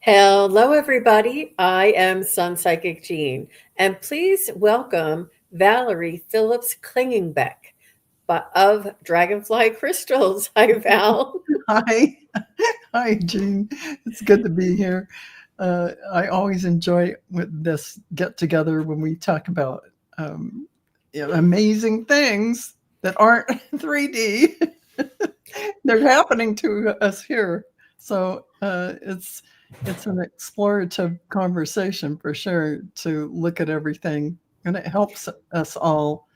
Hello, everybody. I am Sun Psychic Jean, and please welcome Valerie Phillips Klingingbeck of Dragonfly Crystals. Hi, Val. Hi, hi, Jean. It's good to be here. I always enjoy with this get together when we talk about amazing things that aren't 3D. They're happening to us here, so it's an explorative conversation for sure to look at everything, and it helps us all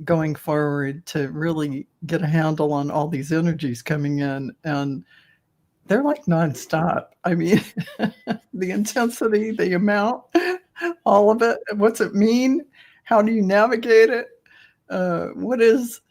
going forward to really get a handle on all these energies coming in, and they're like nonstop. I mean, the intensity, the amount, all of it. What's it mean? How do you navigate it? What is,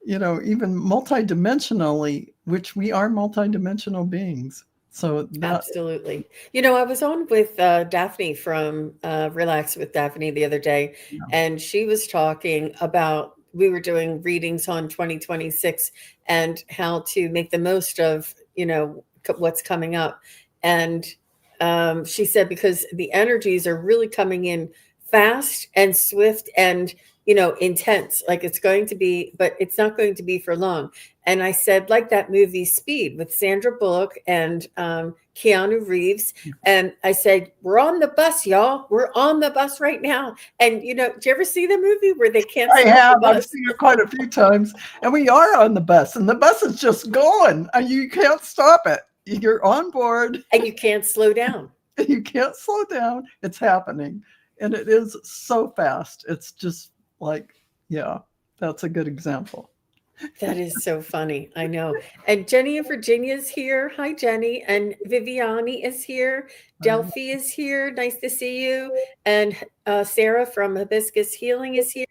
even multidimensionally, which we are multidimensional beings. So that, Absolutely. I was on with Daphne from Relax with Daphne the other day, yeah. and she was talking about we were doing readings on 2026 and how to make the most of, what's coming up. And she said because the energies are really coming in fast and swift and, intense, like it's going to be, but it's not going to be for long. And I said, like that movie Speed with Sandra Bullock and Keanu Reeves. And I said, we're on the bus, y'all. We're on the bus right now. And, did you ever see the movie where they can't I stop the have. I've bus? seen it quite a few times, and we are on the bus, and the bus is just going, and you can't stop it. You're on board. And you can't slow down. You can't slow down. It's happening. And it is so fast. It's just like, yeah, that's a good example. That is so funny. I know. And Jenny in Virginia is here. Hi, Jenny. And Viviani is here. Delphi is here. Nice to see you. And Sarah from Hibiscus Healing is here.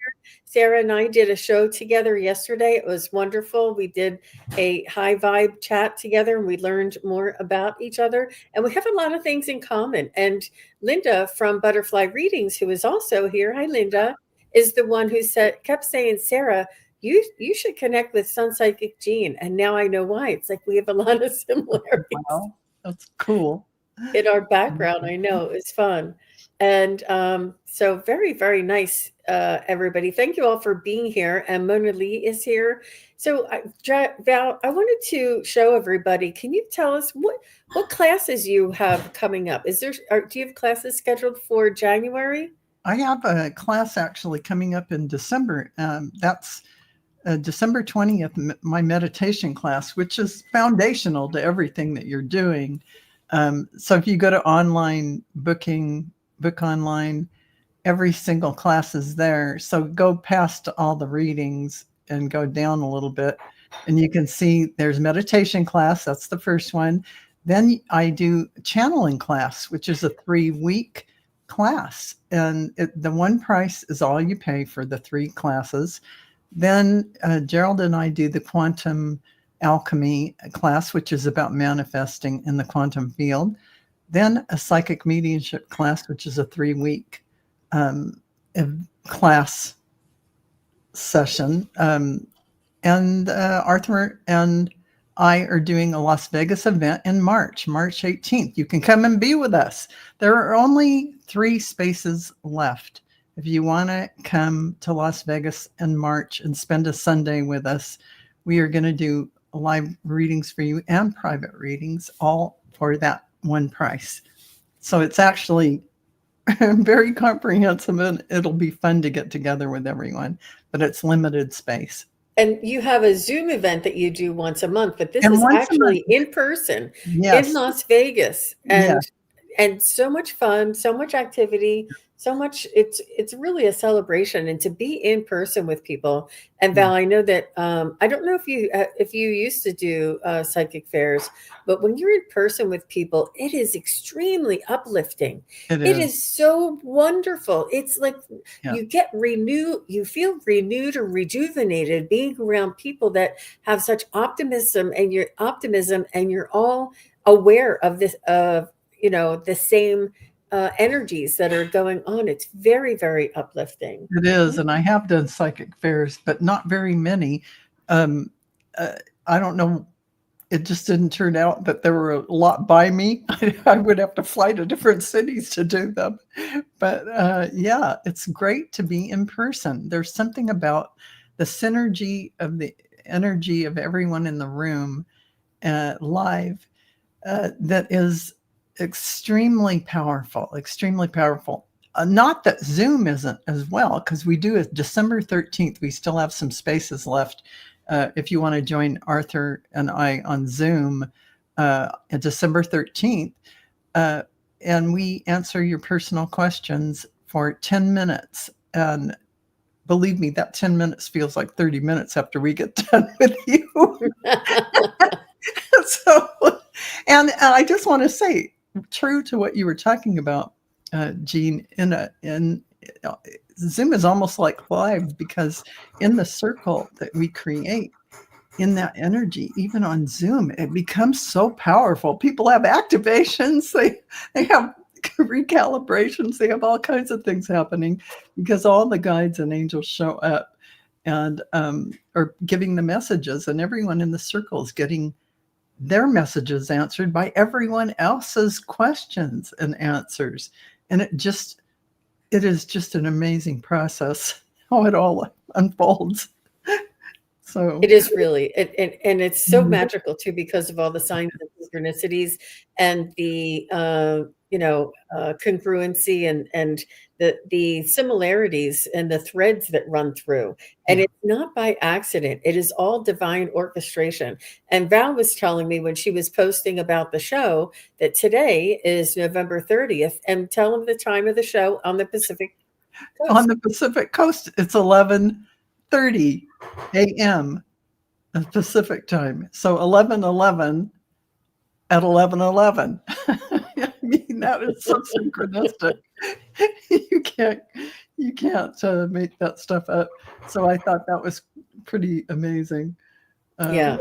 Sarah and I did a show together yesterday. It was wonderful. We did a high vibe chat together and we learned more about each other. And we have a lot of things in common. And Linda from Butterfly Readings, who is also here. Hi, Linda, is the one who kept saying, Sarah, you should connect with Sun Psychic Jean. And now I know why. It's like we have a lot of similarities Wow, that's cool. in our background. I know it's fun. And so very, very nice, everybody. Thank you all for being here. And Mona Lee is here. So Val, I wanted to show everybody. Can you tell us what classes you have coming up? Do you have classes scheduled for January? I have a class actually coming up in December. That's December 20th, my meditation class, which is foundational to everything that you're doing. So if you go to online booking, book online, every single class is there. So go past all the readings and go down a little bit. And you can see there's meditation class. That's the first one. Then I do channeling class, which is a 3-week class. And the one price is all you pay for the 3 classes. Then Gerald and I do the quantum alchemy class, which is about manifesting in the quantum field. Then a psychic mediumship class, which is a 3-week class session. And Arthur and I are doing a Las Vegas event in March 18th. You can come and be with us. There are only 3 spaces left. If you want to come to Las Vegas in March and spend a Sunday with us, we are going to do live readings for you and private readings, all for that one price. So it's actually very comprehensive, and it'll be fun to get together with everyone, but it's limited space. And you have a Zoom event that you do once a month, but this And is once a month, actually in person in yes, Las Vegas. yes. And so much fun, so much activity, so much it's really a celebration, and to be in person with people. And Val, I know that I don't know if you used to do psychic fairs, but when you're in person with people, it is extremely uplifting. It It is. is so wonderful. It's like Yeah, you feel renewed or rejuvenated being around people that have such optimism, and you're all aware of this, of the same energies that are going on. It's very, very uplifting. it is. And I have done psychic fairs, but not very many. Um, I don't know it just didn't turn out that there were a lot by me. I would have to fly to different cities to do them. But yeah, it's great to be in person. There's something about the synergy of the energy of everyone in the room live that is extremely powerful, extremely powerful. Not that Zoom isn't as well, because we do it December 13th. We still have some spaces left. If you want to join Arthur and I on Zoom on December 13th, and we answer your personal questions for 10 minutes. And believe me, that 10 minutes feels like 30 minutes after we get done with you. So, and I just want to say, true to what you were talking about, Jean, in Zoom is almost like live, because in the circle that we create, in that energy, even on Zoom, it becomes so powerful. People have activations, they have recalibrations, they have all kinds of things happening, because all the guides and angels show up and are giving the messages, and everyone in the circle is getting their messages answered by everyone else's questions and answers. And it is just an amazing process how it all unfolds. So It is really, and it's so magical too, because of all the signs and synchronicities and the congruency and the similarities and the threads that run through. And yeah. it's not by accident. It is all divine orchestration. And Val was telling me when she was posting about the show that today is November 30th, and tell them the time of the show on the Pacific Coast. On the Pacific Coast, it's 11:30 a.m. Pacific time. So 11:11 at 11:11. I mean, that is so synchronistic. You can't make that stuff up. So I thought that was pretty amazing. Yeah.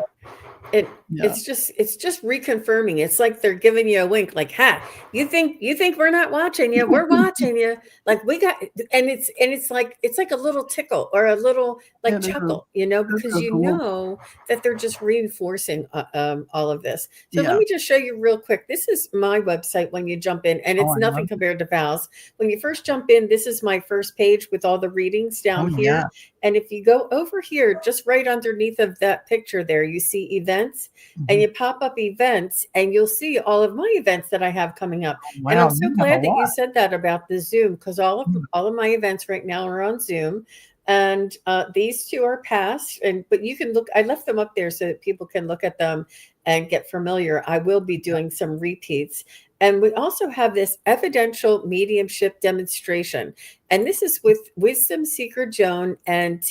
Yeah. It's just reconfirming. It's like they're giving you a wink, like, "Ha, you think we're not watching you? We're watching you." Like we got, and it's like a little tickle or a little like It is chuckle, it's because a gold. that they're just reinforcing all of this. So let Yeah. me just show you real quick. This is my website when you jump in, and Oh, it's I nothing love it. compared to Val's. When you first jump in, this is my first page with all the readings Oh, down yeah. here. And if you go over here, just right underneath of that picture there, you see events, and Mhm. you pop up events, and you'll see all of my events that I have coming up. And I'm Wow, so you have a glad that you lot. said that about the Zoom, because Mm. all of my events right now are on Zoom. And these two are past, but you can look. I left them up there so that people can look at them and get familiar. I will be doing some repeats. And we also have this evidential mediumship demonstration. And this is with Wisdom Seeker Joan and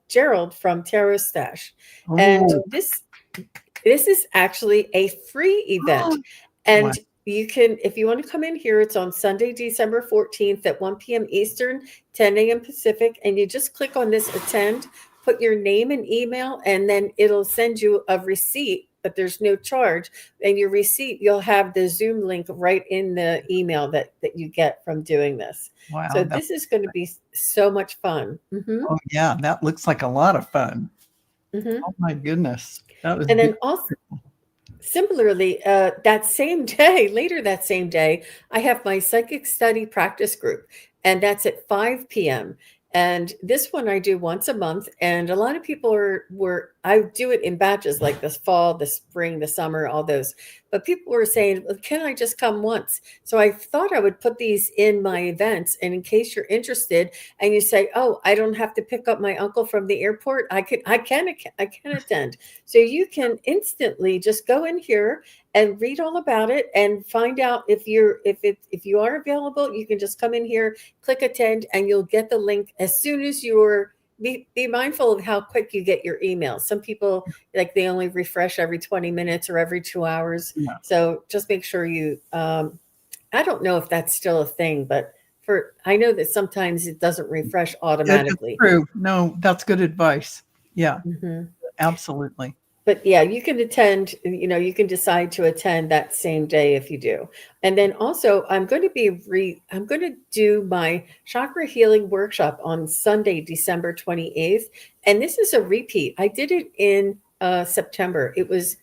Gerald from Tarot Stash. And Oh, this is actually a free event. wow. And you can, if you want to come in here, it's on Sunday, December 14th at 1 p.m. Eastern, 10 a.m. Pacific. And you just click on this attend, put your name and email, and then it'll send you a receipt, but there's no charge. And your receipt, you'll have the Zoom link right in the email that you get from doing this. So Wow, that's this is going to be so much fun. Hmm. oh, yeah, that looks like a lot of fun. Hmm. Oh my goodness. That was And beautiful. then also, similarly, that same day, later that same day, I have my psychic study practice group, and that's at 5 p.m. And this one I do once a month, and a lot of people I do it in batches, like this fall, the spring, the summer, all those. But people were saying, "Well, can I just come once?" So I thought I would put these in my events, and in case you're interested, and you say, "Oh, I don't have to pick up my uncle from the airport. I can attend." So you can instantly just go in here and read all about it and find out if you are available. You can just come in here, click attend, and you'll get the link as soon as you're be mindful of how quick you get your emails. Some people, like, they only refresh every 20 minutes or every 2 hours. Yeah. So just make sure you I don't know if that's still a thing, but I know that sometimes it doesn't refresh It is automatically. true. No, that's good advice. Yeah, Mhm. absolutely. But yeah, you can attend, you can decide to attend that same day if you do. And then also I'm going to do my chakra healing workshop on Sunday, December 28th. And this is a repeat. I did it in September. It was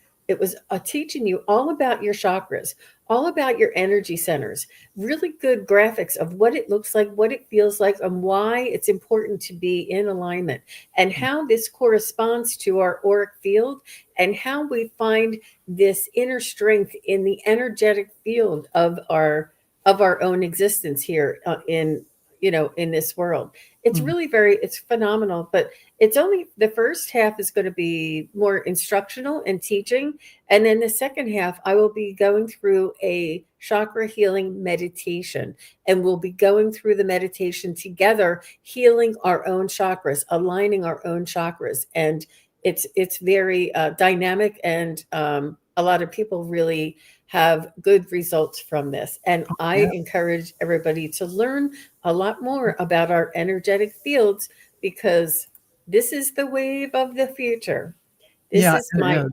teaching you all about your chakras, all about your energy centers, really good graphics of what it looks like, what it feels like, and why it's important to be in alignment, and how this corresponds to our auric field, and how we find this inner strength in the energetic field of our own existence here in in this world. It's Mhm. really it's phenomenal, but it's only the first half is going to be more instructional and teaching, and then the second half I will be going through a chakra healing meditation, and we'll be going through the meditation together, healing our own chakras, aligning our own chakras. And it's very dynamic, and a lot of people really have good results from this. And I Yeah, encourage everybody to learn a lot more about our energetic fields, because this is the wave of the future. This yeah, is it is.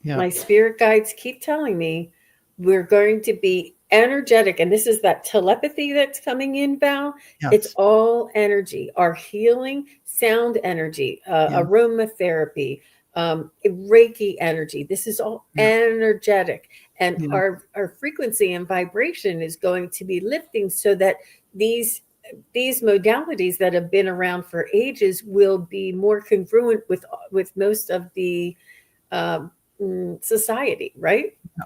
Yeah, my spirit guides keep telling me we're going to be energetic. And this is that telepathy that's coming in, Val. It's yes, all energy, our healing sound energy, yeah, aromatherapy, Reiki energy. This is all yeah, energetic. And yeah, our frequency and vibration is going to be lifting, so that these these modalities that have been around for ages will be more congruent with most of the um, society, right? yeah.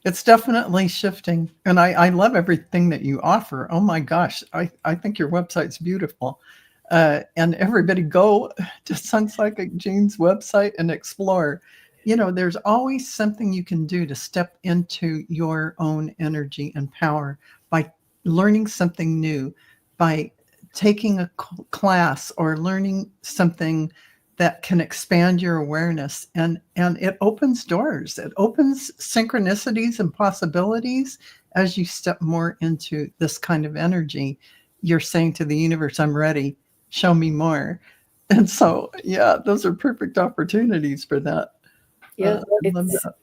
It's definitely shifting, and I love everything that you offer. Oh my gosh, I think your website's beautiful. And everybody go to Sun Psychic Jean's website and explore. There's always something you can do to step into your own energy and power by learning something new, by taking a class or learning something that can expand your awareness, and it opens doors. It opens synchronicities and possibilities as you step more into this kind of energy. You're saying to the universe, I'm ready, show me more. And so, yeah, those are perfect opportunities for that. Yeah, I love that.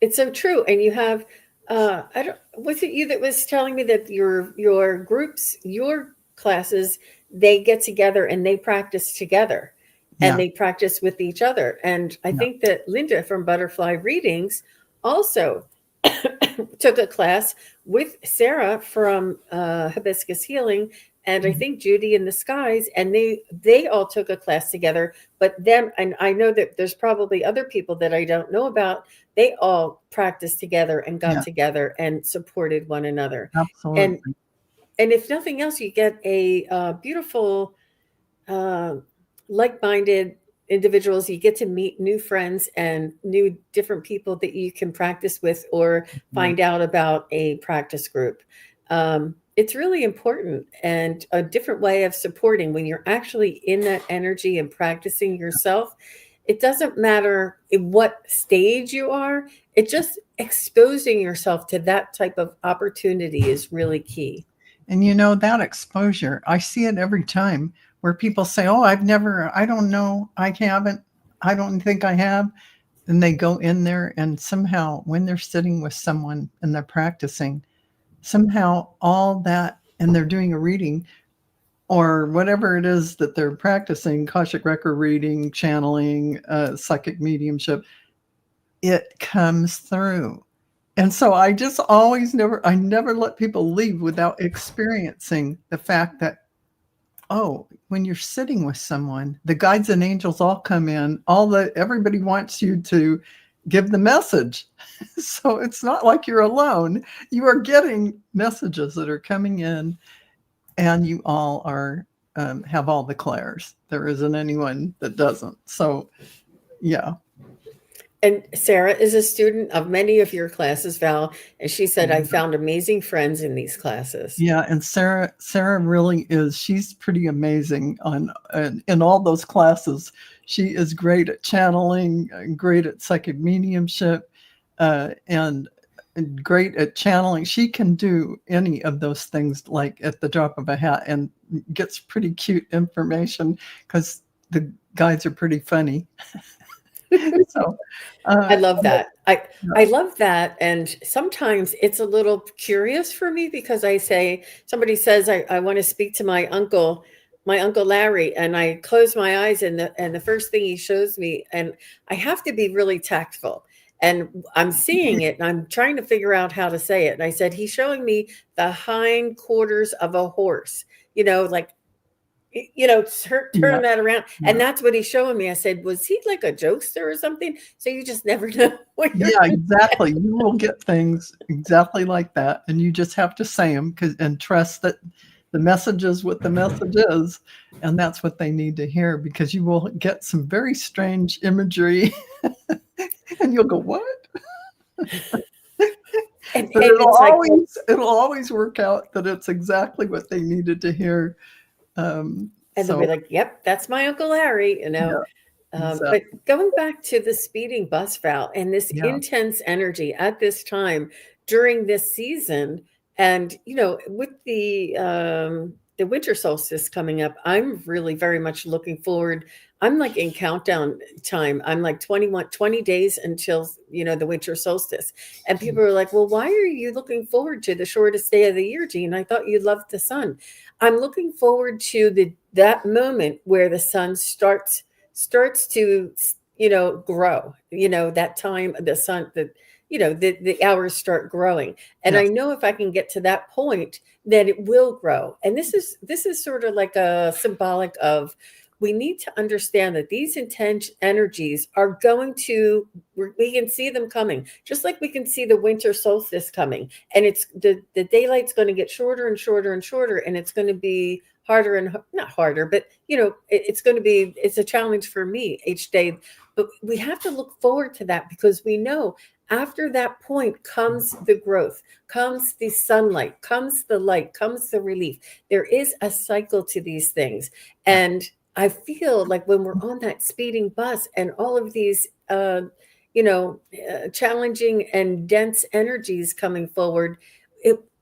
it's so true. And you have I don't was it you that was telling me that your groups, your classes, they get together and they practice together, and Yeah, they practice with each other. And I yeah, think that Linda from Butterfly Readings also took a class with Sarah from Hibiscus Healing, and I mhm, think Judy in the Skies, and they all took a class together. But them, and I know that there's probably other people that I don't know about. They all practiced together and got yeah, together and supported one another. And absolutely. and if nothing else, you get a beautiful uh, like-minded individuals. You get to meet new friends and new different people that you can practice with, or Mhm. find out about a practice group. It's really important, and a different way of supporting when you're actually in that energy and practicing yourself. It doesn't matter in what stage you are, it just exposing yourself to that type of opportunity is really key. And that exposure, I see it every time where people say, oh, I don't know, I haven't, I don't think I have. And they go in there, and somehow when they're sitting with someone and they're practicing, somehow all that, and they're doing a reading or whatever it is that they're practicing, Akashic record reading, channeling, psychic mediumship, it comes through. And so I never let people leave without experiencing the fact that, oh, when you're sitting with someone, the guides and angels all come in, everybody wants you to give the message. So it's not like you're alone. You are getting messages that are coming in, and you all are have all the clairs. There isn't anyone that doesn't. So yeah. And Sarah is a student of many of your classes, Val, and she said, I found amazing friends in these classes. Yeah, and Sarah really is. She's pretty amazing in all those classes. She is great at channeling, great at psychic mediumship, and great at channeling. She can do any of those things like at the drop of a hat, and gets pretty cute information because the guides are pretty funny. So, I uh, love that. I yeah, love that. And sometimes it's a little curious for me, because I say, somebody says, I want to speak to my uncle. my Uncle Larry, and I close my eyes, and the first thing he shows me, and I have to be really tactful. And I'm seeing it, and I'm trying to figure out how to say it. And I said, he's showing me the hind quarters of a horse, like, turn Yeah. that around. And Yeah. that's what he's showing me. I said, was he like a jokester or something? So you just never know what you're Yeah, exactly. You will get things exactly like that, and you just have to say them and trust that the message is what the message is, and that's what they need to hear, because you will get some very strange imagery, and you'll go, "What?" and But it's like, it'll always work out that it's exactly what they needed to hear. and they'll be So like, yep, that's my Uncle Larry. yeah, exactly. But going back to the speeding bus route and this Yeah, intense energy at this time during this season, and with the winter solstice coming up, I'm really very much looking forward. I'm like in countdown time. I'm like 20 days until the winter solstice. And people are like, well, why are you looking forward to the shortest day of the year, Jean? I thought you loved the sun. I'm looking forward to that moment where the sun starts to grow, that time the sun, the hours start growing. And I yes, know if I can get to that point, then it will grow. And this is sort of like a symbolic of, we need to understand that these intense energies are going to, we can see them coming, just like we can see the winter solstice coming. And it's the daylight's going to get shorter and shorter and shorter, and it's going to be harder and not harder, but it's going to be, it's a challenge for me each day. But we have to look forward to that, because we know after that point comes the growth, comes the sunlight, comes the light, comes the relief. There is a cycle to these things. yeah, And I feel like when we're on that speeding bus and all of these challenging and dense energies coming forward,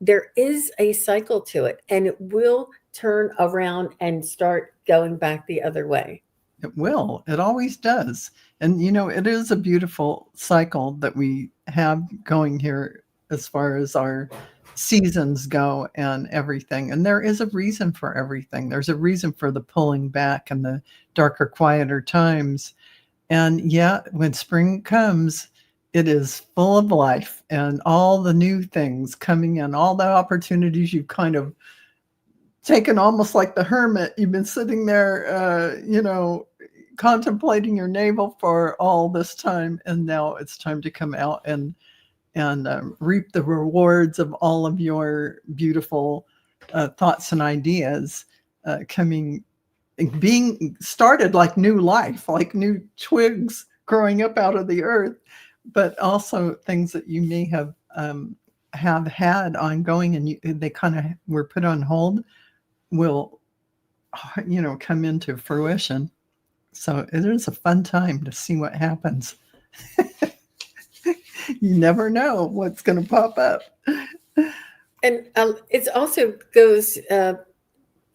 there is a cycle to it, and it will turn around and start going back the other way. it will. It always does. And it is a beautiful cycle that we have going here as far as our seasons go and everything. And there is a reason for everything. There's a reason for the pulling back and the darker, quieter times. And yeah, when spring comes, it is full of life and all the new things coming in, all the opportunities you've kind of taken almost like the hermit. You've been sitting there, contemplating your navel for all this time, and now it's time to come out and reap the rewards of all of your beautiful thoughts and ideas coming, being started like new life, like new twigs growing up out of the earth, but also things that you may have had ongoing, and they kind of were put on hold, will come into fruition. So it is a fun time to see what happens. You never know what's going to pop up. And it also goes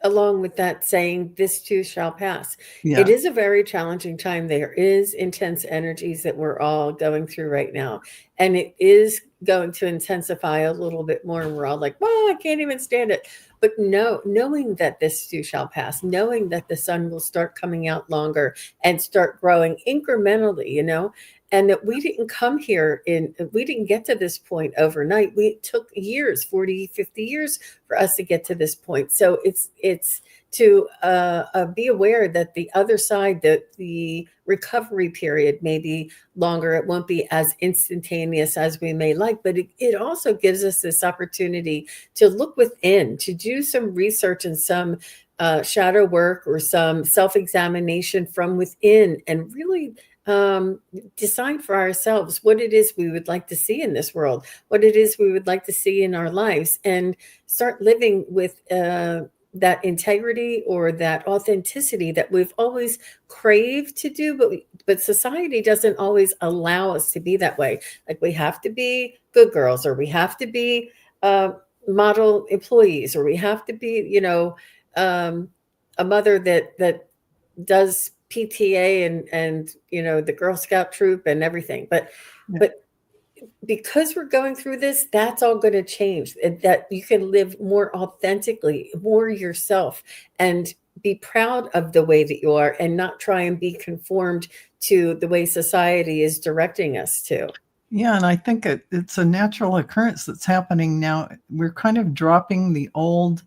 along with that saying, this too shall pass. It Yeah. is a very challenging time. There is intense energies that we're all going through right now, and it is going to intensify a little bit more, and we're all like, well, I can't even stand it. But no, knowing that this too shall pass, knowing that the sun will start coming out longer and start growing incrementally, and that we didn't get to this point overnight. It took years, 40, 50 years for us to get to this point. So it's to be aware that the other side, that the recovery period may be longer. It won't be as instantaneous as we may like, but it also gives us this opportunity to look within, to do some research and some shadow work or some self-examination from within, and really decide for ourselves what it is we would like to see in this world, what it is we would like to see in our lives, and start living with that integrity or that authenticity that we've always craved to do, but society doesn't always allow us to be that way. Like, we have to be good girls, or we have to be model employees, or we have to be, um, a mother that does PTA and the Girl Scout troop and everything. Yeah. But because we're going through this, that's all going to change. That you can live more authentically, more yourself, and be proud of the way that you are and not try and be conformed to the way society is directing us to. Yeah, and I think it's a natural occurrence that's happening now. We're kind of dropping the old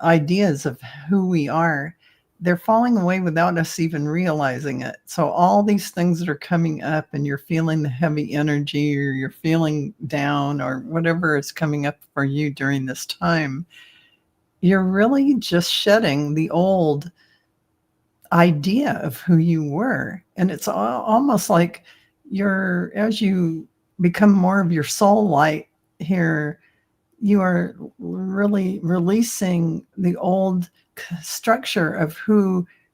ideas of who we are. They're falling away without us even realizing it. So all these things that are coming up and you're feeling the heavy energy or you're feeling down or whatever is coming up for you during this time, you're really just shedding the old idea of who you were. And it's almost like as you become more of your soul light here, you are really releasing the old structure of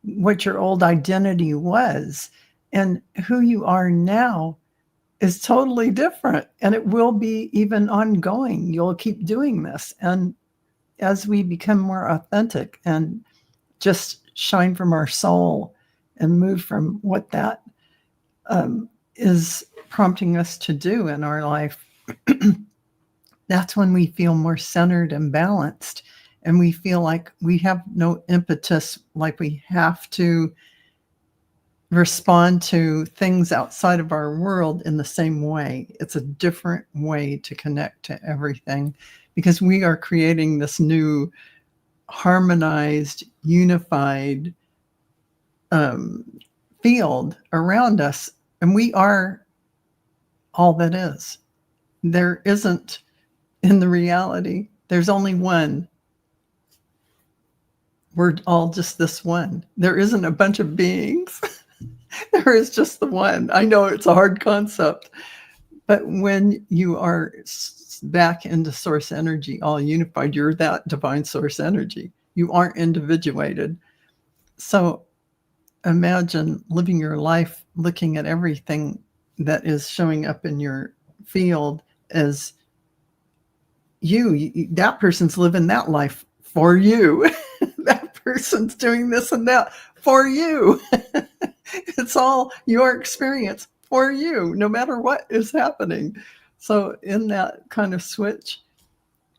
what your old identity was. And who you are now is totally different. And it will be even ongoing. You'll keep doing this. And as we become more authentic and just shine from our soul and move from what that is prompting us to do in our life, that's when we feel more centered and balanced. And we feel like we have no impetus, like we have to respond to things outside of our world in the same way. It's a different way to connect to everything because we are creating this new harmonized, unified field around us. And we are all that is. There isn't, in the reality, there's only one. We're all just this one. There isn't a bunch of beings. There is just the one. I know it's a hard concept, but when you are back into source energy, all unified, you're that divine source energy. You aren't individuated. So imagine living your life looking at everything that is showing up in your field as you. That person's living that life for you. That person's doing this and that for you. It's all your experience for you, no matter what is happening. So in that kind of switch,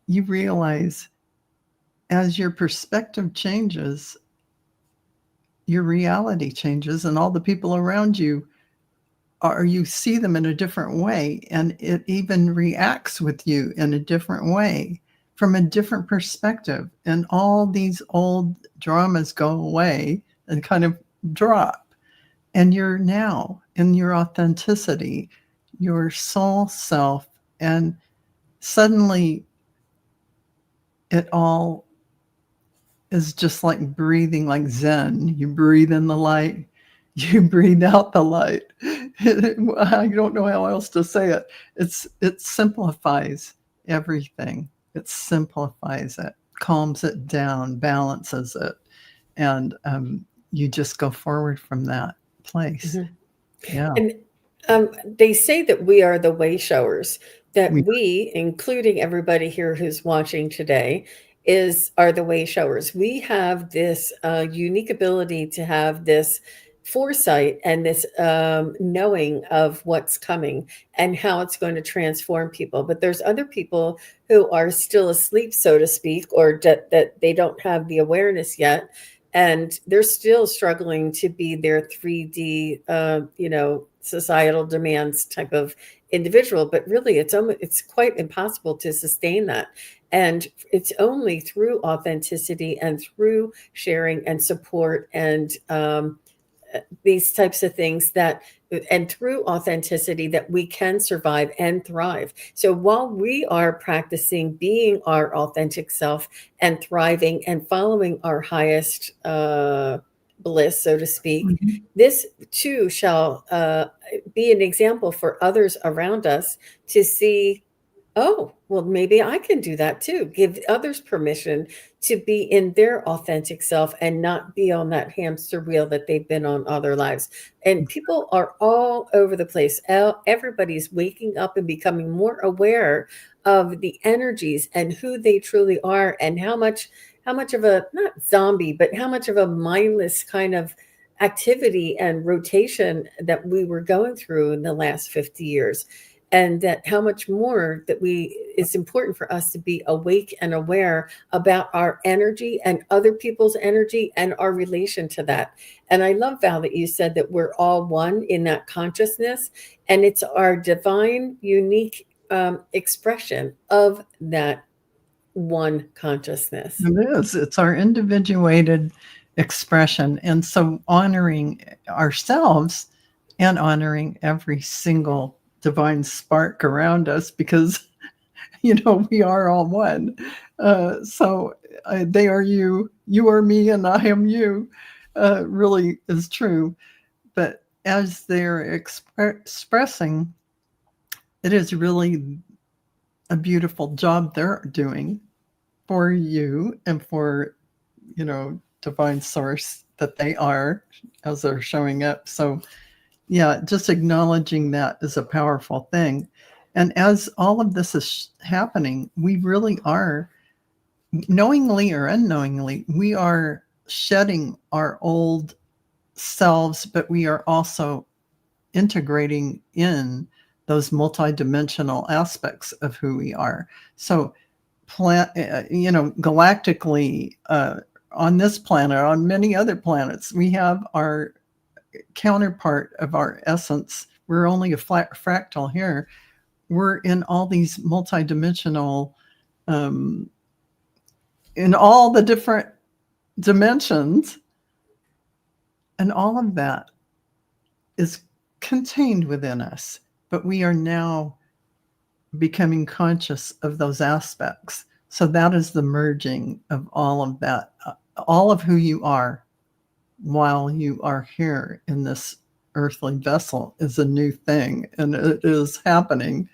you realize as your perspective changes, your reality changes, and all the people around you you see them in a different way, and it even reacts with you in a different way from a different perspective. And all these old dramas go away and kind of drop. And you're now in your authenticity, your soul self, and suddenly it all is just like breathing, like Zen. You breathe in the light, you breathe out the light. I don't know how else to say it. It simplifies everything. It simplifies it, calms it down, balances it, and you just go forward from that place. Mm-hmm. Yeah. And they say that we are the way showers, that We, we, including everybody here who's watching today, are the way showers. We have this unique ability to have this foresight and this knowing of what's coming and how it's going to transform people. But there's other people who are still asleep, so to speak, or that they don't have the awareness yet. And they're still struggling to be their 3D, societal demands type of individual. But really, it's quite impossible to sustain that. And it's only through authenticity and through sharing and support and these types of things and through authenticity that we can survive and thrive. So while we are practicing being our authentic self and thriving and following our highest bliss, so to speak, Mhm. this too shall be an example for others around us to see, oh, well, maybe I can do that too. Give others permission to be in their authentic self and not be on that hamster wheel that they've been on all their lives. And people are all over the place. Everybody's waking up and becoming more aware of the energies and who they truly are and how much of a, not zombie, but how much of a mindless kind of activity and rotation that we were going through in the last 50 years. and that how much more that it's important for us to be awake and aware about our energy and other people's energy and our relation to that. And I love, Val, that you said that we're all one in that consciousness, and it's our divine unique expression of that one consciousness. It is. It's our individuated expression. And so honoring ourselves and honoring every single divine spark around us, because, we are all one. So they are you are me, and I am you, really is true. But as they're expressing, it is really a beautiful job they're doing for you and for, divine source that they are as they're showing up. So, yeah, just acknowledging that is a powerful thing. And as all of this is happening, we really are, knowingly or unknowingly, we are shedding our old selves, but we are also integrating in those multidimensional aspects of who we are. So, galactically, on this planet, on many other planets, we have our counterpart of our essence. We're only a flat fractal here. We're in all these multidimensional, in all the different dimensions, and all of that is contained within us. But we are now becoming conscious of those aspects. So that is the merging of all of that, all of who you are while you are here in this earthly vessel is a new thing, and it is happening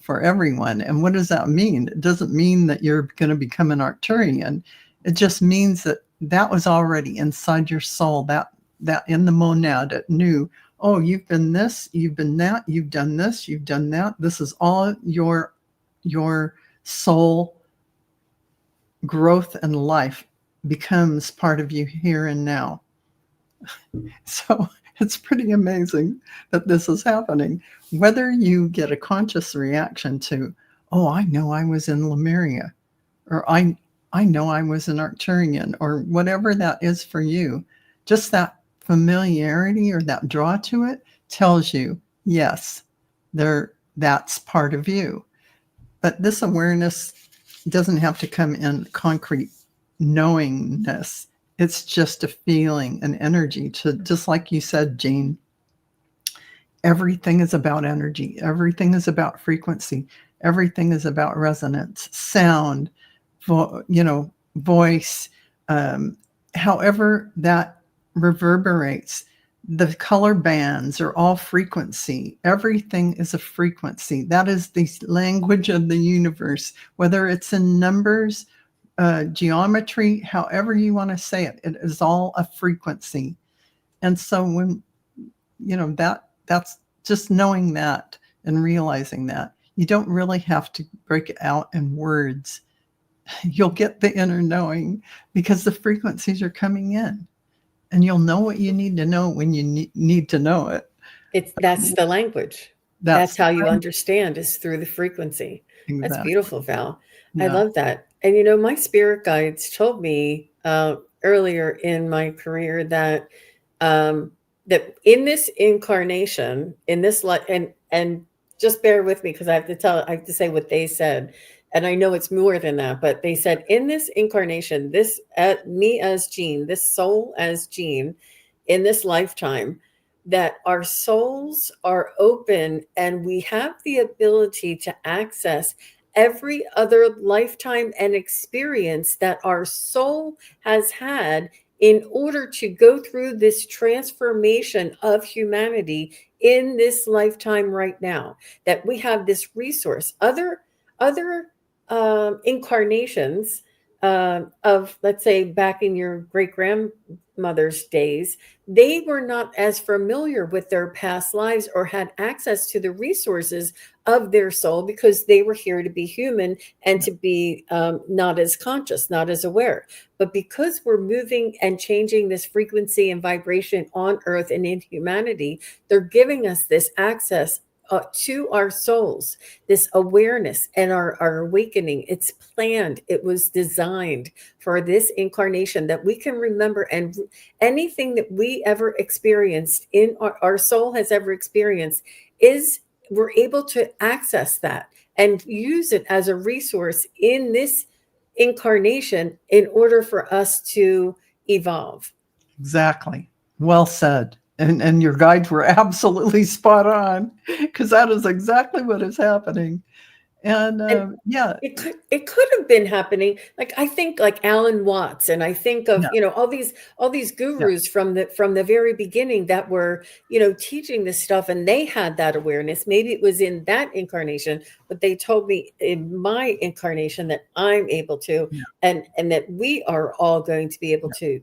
for everyone. And what does that mean? It doesn't mean that you're going to become an Arcturian. It just means that that was already inside your soul, that in the monad, it knew, oh, you've been this, you've been that, you've done this, you've done that. This is all your soul growth and life becomes part of you here and now. So it's pretty amazing that this is happening. Whether you get a conscious reaction to, oh, I know I was in Lemuria, or I know I was an Arcturian, or whatever that is for you, just that familiarity or that draw to it tells you, yes, that's part of you. But this awareness doesn't have to come in concrete knowingness. It's just a feeling, an energy, to, just like you said, Jean, everything is about energy. Everything is about frequency. Everything is about resonance, sound, voice, however that reverberates. The color bands are all frequency. Everything is a frequency. That is the language of the universe, whether it's in numbers, geometry, however you want to say it. It is all a frequency. And so when, that's just knowing that and realizing that. You don't really have to break it out in words. You'll get the inner knowing because the frequencies are coming in. And you'll know what you need to know when you need to know it. That's the language. That's how you understand, is through the frequency. Exactly. That's beautiful, Val. Yeah. I love that. And my spirit guides told me earlier in my career that that in this incarnation, in this life, and just bear with me because I have to say what they said. And I know it's more than that, but they said in this incarnation, this me as Jean, this soul as Jean, in this lifetime, that our souls are open and we have the ability to access every other lifetime and experience that our soul has had in order to go through this transformation of humanity in this lifetime right now. That we have this resource. Other incarnations of, let's say, back in your great grandmother's days, they were not as familiar with their past lives or had access to the resources of their soul because they were here to be human and to be not as conscious, not as aware. But because we're moving and changing this frequency and vibration on Earth and in humanity, they're giving us this access to our souls, this awareness and our awakening. It's planned. It was designed for this incarnation that we can remember, and anything that we ever experienced in our soul has ever experienced is we're able to access that and use it as a resource in this incarnation in order for us to evolve. Exactly. Well said. And your guides were absolutely spot on, because that is exactly what is happening. And And yeah, it could have been happening. Like I think like Alan Watts, and I think of, yeah, all these yeah, gurus from the very beginning that were, teaching this stuff, and they had that awareness. Maybe it was in that incarnation, but they told me in my incarnation that I'm able to, yeah, and that we are all going to be able yeah. to.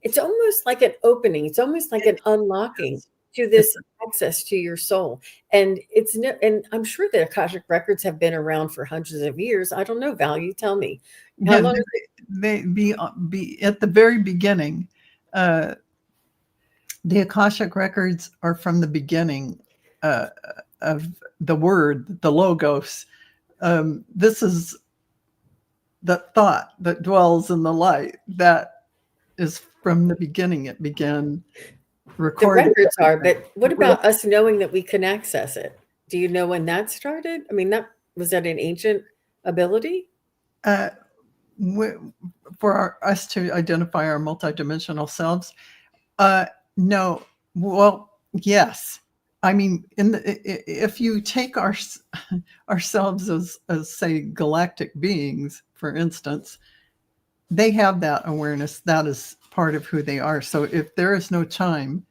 It's almost like an opening. It's almost like an unlocking It's, to it's this access to your soul. And it's no, and I'm sure the Akashic records have been around for hundreds of years. I don't know, Val, you tell me. How yeah, long? they be at the very beginning. Uh, the Akashic records are from the beginning uh, of the word, the logos. This is the thought that dwells in the light. That is from the beginning. It began The recording records are, everything. but what about us knowing that we can access it? Do you know when that started? I mean, that an ancient ability? Uh, for us to identify our multidimensional selves, uh, no. Well, yes. I mean, if you take ourselves as say galactic beings, for instance, they have that awareness. That is part of who they are. So if there is no time,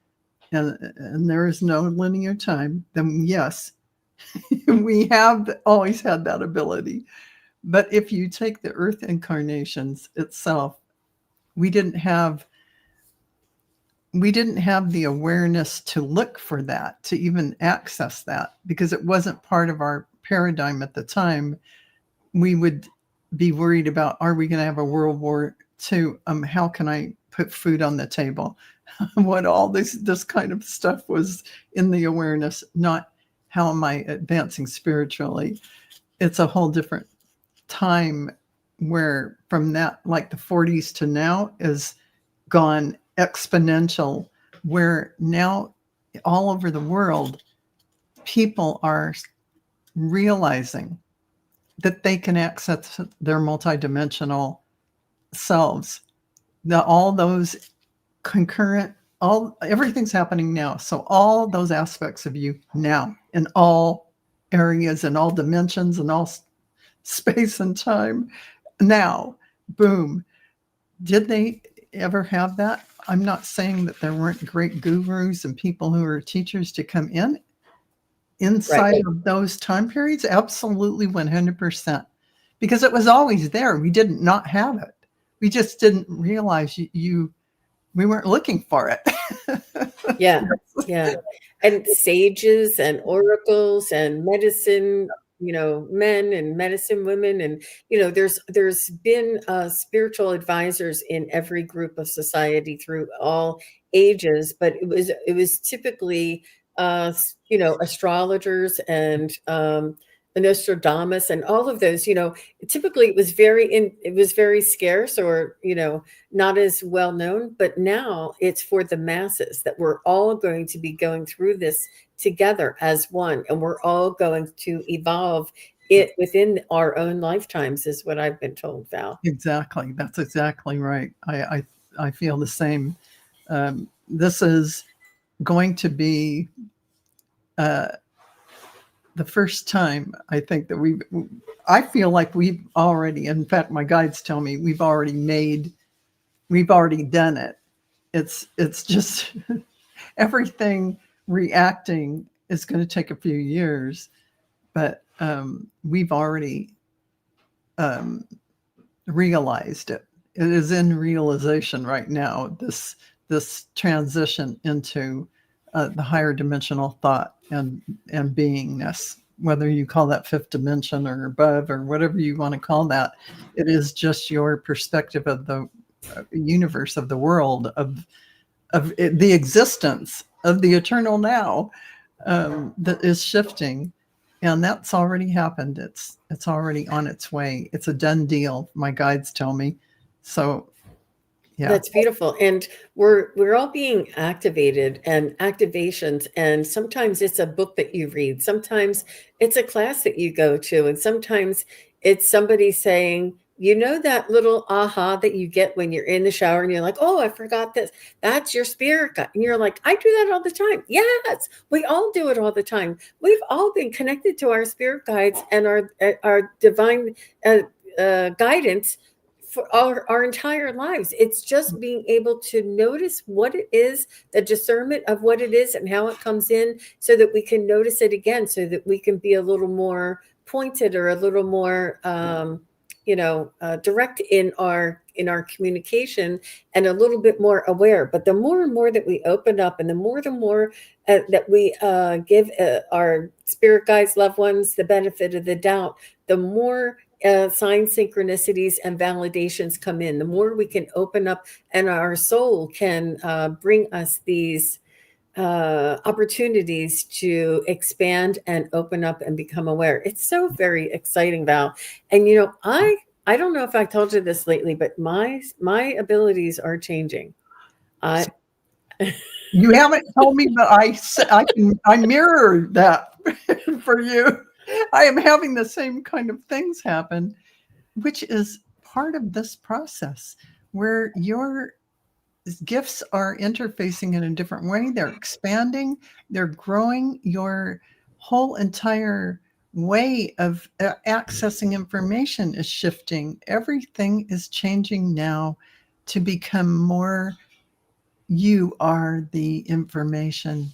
and there is no linear time, then yes, we have always had that ability. But if you take the Earth incarnations itself, we didn't have the awareness to look for that, to even access that, because it wasn't part of our paradigm at the time. We would be worried about, are we going to have a World War II? How can I put food on the table? What all this kind of stuff was in the awareness, not how am I advancing spiritually. It's a whole different time, where from that, like the 40s to now, is gone exponential, where now all over the world people are realizing that they can access their multidimensional selves. Now all those concurrent, everything's happening now. So all those aspects of you now, in all areas and all dimensions and all space and time, now, boom. Did they ever have that? I'm not saying that there weren't great gurus and people who are teachers to come in Right. inside of those time periods. Absolutely, 100%, because it was always there. We didn't not have it. We just didn't realize we weren't looking for it. Yeah. Yeah. And sages and oracles and medicine, men and medicine women, and there's been spiritual advisors in every group of society through all ages, but it was typically astrologers and Nostradamus and all of those. Typically it was very scarce, or not as well known, but now it's for the masses, that we're all going to be going through this together as one, and we're all going to evolve it within our own lifetimes, is what I've been told, Val. Exactly. That's exactly right. I feel the same. This is going to be the first time, I think, that I feel like we've already, in fact, my guides tell me we've already done it. It's just everything reacting is going to take a few years, but we've already realized it. It is in realization right now, this transition into the higher dimensional thought and beingness, whether you call that fifth dimension or above or whatever you want to call that. It is just your perspective of the universe, of the world, of the existence of the eternal now. that is shifting, and that's already happened. It's already on its way. It's a done deal. My guides tell me. So yeah. That's beautiful. And we're all being activated and activations. And sometimes it's a book that you read. Sometimes it's a class that you go to. And sometimes it's somebody saying, you know, that little aha that you get when you're in the shower and you're like, oh, I forgot this. That's your spirit guide. And you're like, I do that all the time. Yes, we all do it all the time. We've all been connected to our spirit guides and our divine guidance for our entire lives. It's just being able to notice what it is, the discernment of what it is and how it comes in, so that we can notice it again, so that we can be a little more pointed or a little more direct in our communication, and a little bit more aware. But the more and more that we open up, and the more that we give our spirit guides, loved ones, the benefit of the doubt, the more signs, synchronicities, and validations come in, the more we can open up, and our soul can bring us these opportunities to expand and open up and become aware. It's so very exciting, Val. And I don't know if I told you this lately, but my abilities are changing. I You haven't told me, but I mirror that for you. I am having the same kind of things happen, which is part of this process where your gifts are interfacing in a different way. They're expanding, they're growing. Your whole entire way of accessing information is shifting. Everything is changing now to become more, you are the information.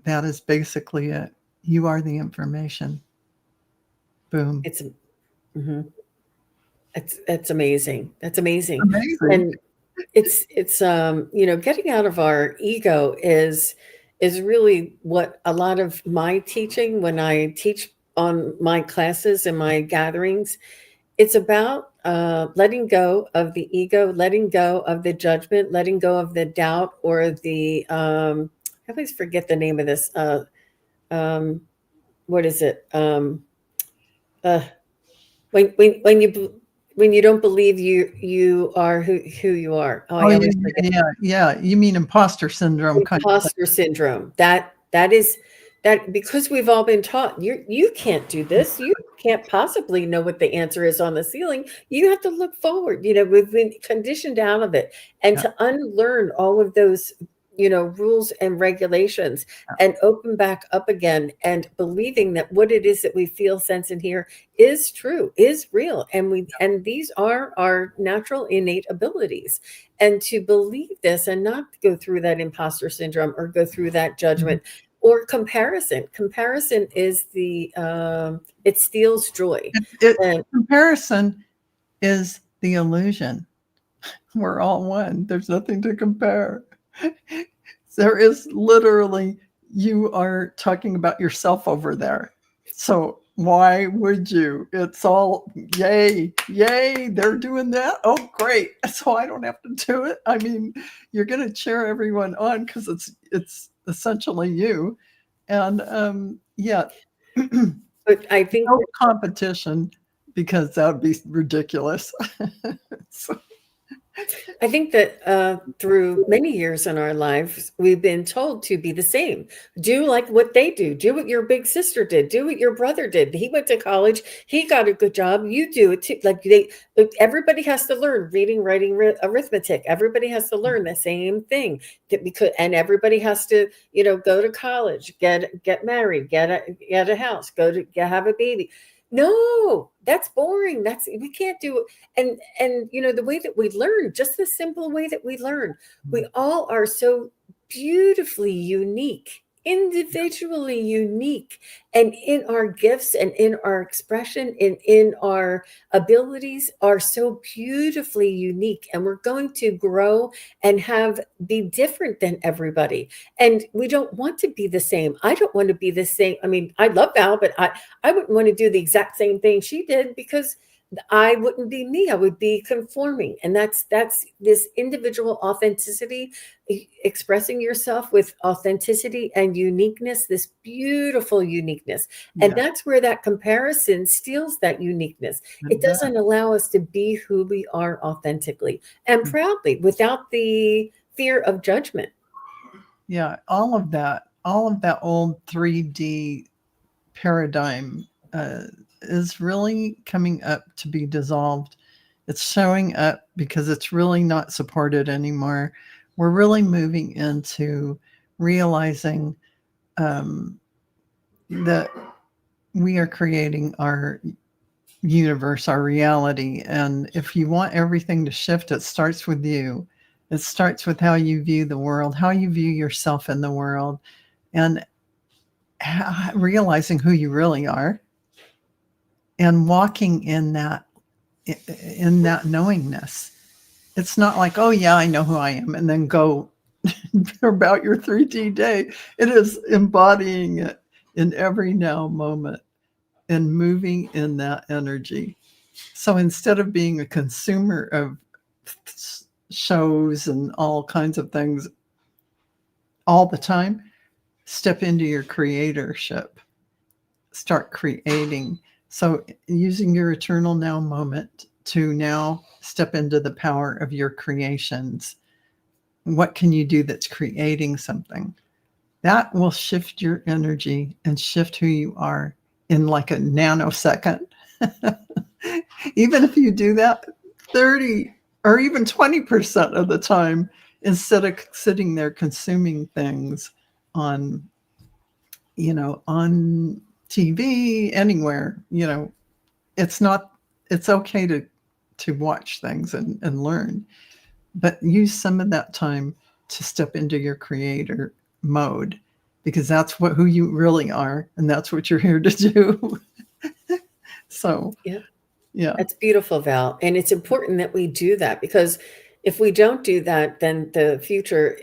That is basically it. You are the information. Boom. it's mhm. That's amazing. That's amazing. Amazing. And it's getting out of our ego is really what a lot of my teaching, when I teach on my classes and my gatherings, it's about letting go of the ego, letting go of the judgment, letting go of the doubt, or the I always forget the name of this. Um, what is it? Uh, when you don't believe you are who you are. Oh, Oh, I yeah, always forget. yeah, yeah. You mean imposter syndrome kind of thing. Imposter syndrome. That is that, because we've all been taught you can't do this. You can't possibly know what the answer is on the ceiling. You have to look forward. We've been conditioned out of it, and Yeah, to unlearn all of those rules and regulations, yeah. and open back up again, and believing that what it is that we feel, sense, and hear is true, is real, and these are our natural innate abilities. And to believe this, and not go through that imposter syndrome, or go through that Mhm. judgment or comparison is it steals joy. And Comparison is the illusion. We're all one. There's nothing to compare. There is literally, you are talking about yourself over there. So why would you? It's all yay, yay, they're doing that. Oh, great. So I don't have to do it. I mean, you're going to cheer everyone on because it's essentially you. And yeah, but I think no competition because that would be ridiculous. So, I think that through many years in our lives, we've been told to be the same. Do like what they do. Do what your big sister did. Do what your brother did. He went to college. He got a good job. You do it too. Everybody has to learn reading, writing, arithmetic. Everybody has to learn the same thing. And everybody has to, go to college, get married, get a house, have a baby. No, that's boring. We can't do it. And the way that we learn, just the simple way that we learn, we all are so beautifully unique, individually unique, and in our gifts, and in our expression, and in our abilities, are so beautifully unique. And we're going to grow and be different than everybody. And we don't want to be the same. I don't want to be the same. I mean, I love Val, but I wouldn't want to do the exact same thing she did, because I wouldn't be me. I would be conforming. And that's this individual authenticity, expressing yourself with authenticity and uniqueness, this beautiful uniqueness. And Yeah, that's where that comparison steals that uniqueness. it It does. doesn't allow us to be who we are authentically and proudly without the fear of judgment. Yeah, all of that old 3D paradigm is really coming up to be dissolved. It's showing up because it's really not supported anymore. We're really moving into realizing that we are creating our universe, our reality. And if you want everything to shift, it starts with you. It starts with how you view the world, how you view yourself in the world, and realizing who you really are and walking in that knowingness. It's not like, oh yeah, I know who I am, and then go about your 3D day. It is embodying it in every now moment and moving in that energy. So instead of being a consumer of shows and all kinds of things all the time, step into your creatorship, start creating. So using your eternal now moment to now step into the power of your creations. What can you do that's creating something? That will shift your energy and shift who you are in like a nanosecond. Even if you do that 30 or even 20% of the time, instead of sitting there consuming things on, on TV, anywhere, it's not, it's okay to watch things and learn, but use some of that time to step into your creator mode, because that's who you really are, and that's what you're here to do. So Yeah. yeah. That's beautiful, Val. And it's important that we do that, because if we don't do that, then the future